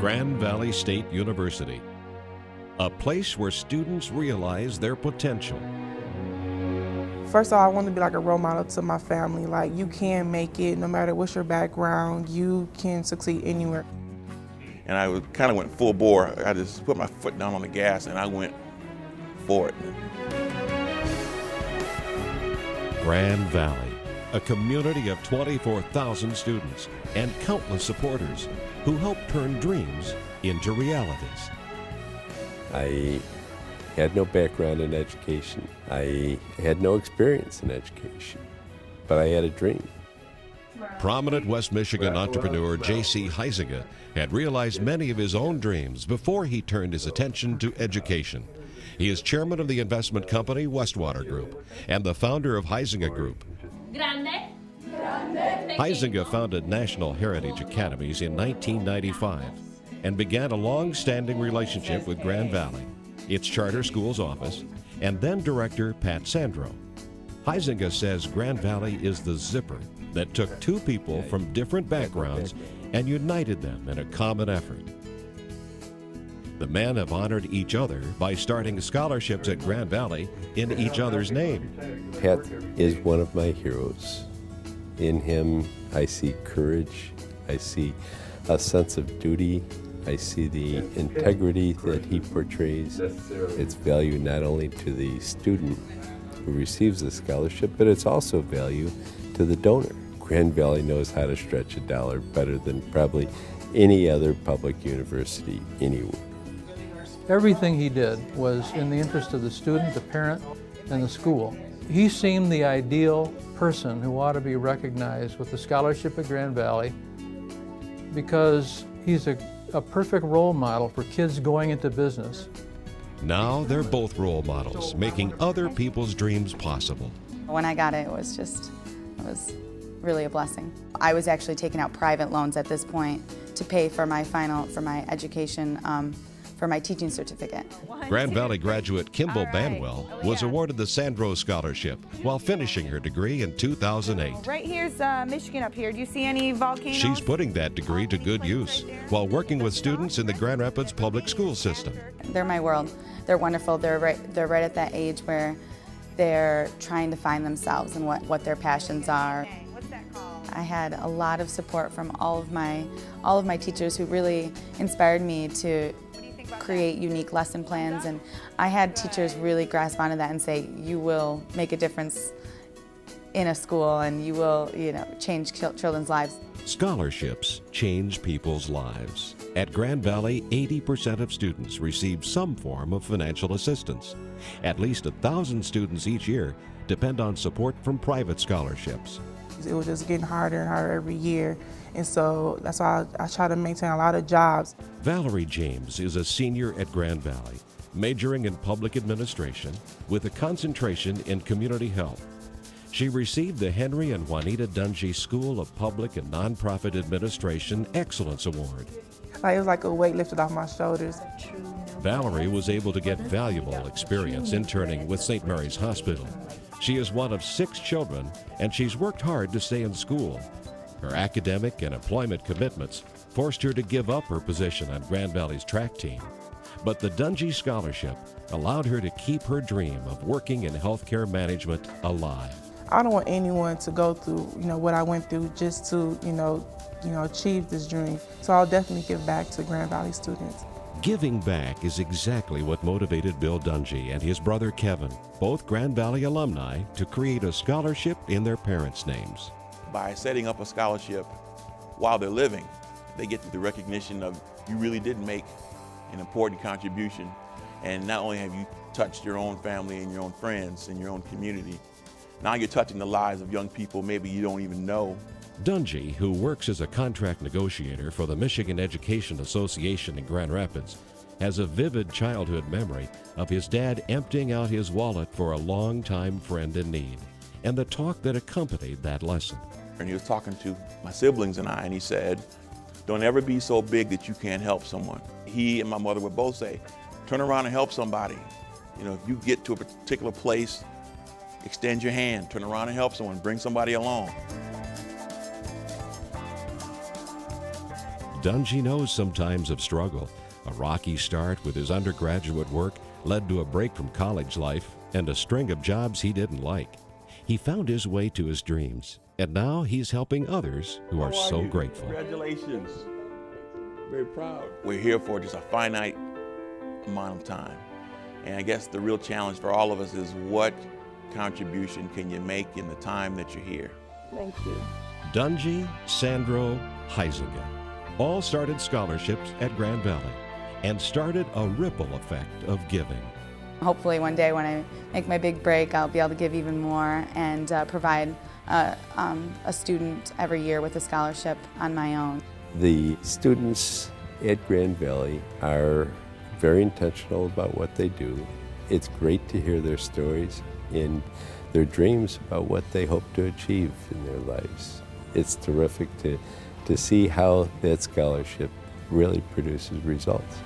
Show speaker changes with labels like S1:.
S1: Grand Valley State University, a place where students realize their potential.
S2: First of all, I want to be like a role model to my family. Like, you can make it no matter what's your background. You can succeed anywhere.
S3: And I kind of went full bore. I just put my foot down on the gas and I went for it.
S1: Grand Valley, a community of 24,000 students and countless supporters who help turn dreams into realities.
S4: I had no background in education. I had no experience in education, but I had a dream.
S1: Prominent West Michigan entrepreneur J.C. Huizinga had realized many of his own dreams before he turned his attention to education. He is chairman of the investment company Westwater Group and the founder of Huizinga Group. Huizinga founded National Heritage Academies in 1995 and began a long-standing relationship with Grand Valley, its charter schools office, and then director Pat Sandro. Huizinga says Grand Valley is the zipper that took two people from different backgrounds and united them in a common effort. The men have honored each other by starting scholarships at Grand Valley in each other's name.
S4: Pat is one of my heroes. In him, I see courage, I see a sense of duty, I see the integrity that he portrays. It's value not only to the student who receives the scholarship, but it's also value to the donor. Grand Valley knows how to stretch a dollar better than probably any other public university anywhere.
S5: Everything he did was in the interest of the student, the parent, and the school. He seemed the ideal person who ought to be recognized with a scholarship at Grand Valley because he's a perfect role model for kids going into business.
S1: Now they're both role models, making other people's dreams possible.
S6: When I got it, it was really a blessing. I was actually taking out private loans at this point to pay for my education, for my teaching certificate.
S1: Grand Valley graduate Kimball Banwell was awarded the Sandro Scholarship while finishing her degree in 2008.
S7: Right here's Michigan up here. Do you see any volcanoes?
S1: She's putting that degree to good use while working with students in the Grand Rapids public school system.
S6: They're my world. They're wonderful. They're right at that age where they're trying to find themselves and what their passions are.
S7: What's that called?
S6: I had a lot of support from all of my teachers who really inspired me to create unique lesson plans, and I had teachers really grasp onto that and say, you will make a difference in a school and you will, change children's lives.
S1: Scholarships change people's lives. At Grand Valley, 80% of students receive some form of financial assistance. At least 1,000 students each year depend on support from private scholarships.
S2: It was just getting harder and harder every year, and so that's why I try to maintain a lot of jobs.
S1: Valerie James is a senior at Grand Valley, majoring in public administration with a concentration in community health. She received the Henry and Juanita Dungy School of Public and Nonprofit Administration Excellence Award.
S2: It was like a weight lifted off my shoulders.
S1: Valerie was able to get valuable experience interning with St. Mary's Hospital. She is one of 6 children, and she's worked hard to stay in school. Her academic and employment commitments forced her to give up her position on Grand Valley's track team. But the Dungy Scholarship allowed her to keep her dream of working in healthcare management alive.
S2: I don't want anyone to go through, what I went through just to, achieve this dream. So I'll definitely give back to Grand Valley students.
S1: Giving back is exactly what motivated Bill Dungy and his brother Kevin, both Grand Valley alumni, to create a scholarship in their parents' names.
S3: By setting up a scholarship while they're living, they get the recognition of you really did make an important contribution. And not only have you touched your own family and your own friends and your own community, now you're touching the lives of young people maybe you don't even know.
S1: Dungy, who works as a contract negotiator for the Michigan Education Association in Grand Rapids, has a vivid childhood memory of his dad emptying out his wallet for a longtime friend in need, and the talk that accompanied that lesson.
S3: And he was talking to my siblings and I, and he said, don't ever be so big that you can't help someone. He and my mother would both say, turn around and help somebody. If you get to a particular place, extend your hand, turn around and help someone, bring somebody along.
S1: Dungy knows some times of struggle. A rocky start with his undergraduate work led to a break from college life and a string of jobs he didn't like. He found his way to his dreams, and now he's helping others who are so grateful.
S3: Congratulations. Very proud. We're here for just a finite amount of time. And I guess the real challenge for all of us is what contribution can you make in the time that you're here?
S8: Thank you.
S1: Dungy, Sandro, Heisinger all started scholarships at Grand Valley and started a ripple effect of giving.
S6: Hopefully one day when I make my big break, I'll be able to give even more and provide a student every year with a scholarship on my own.
S4: The students at Grand Valley are very intentional about what they do. It's great to hear their stories and their dreams about what they hope to achieve in their lives. It's terrific to see how that scholarship really produces results.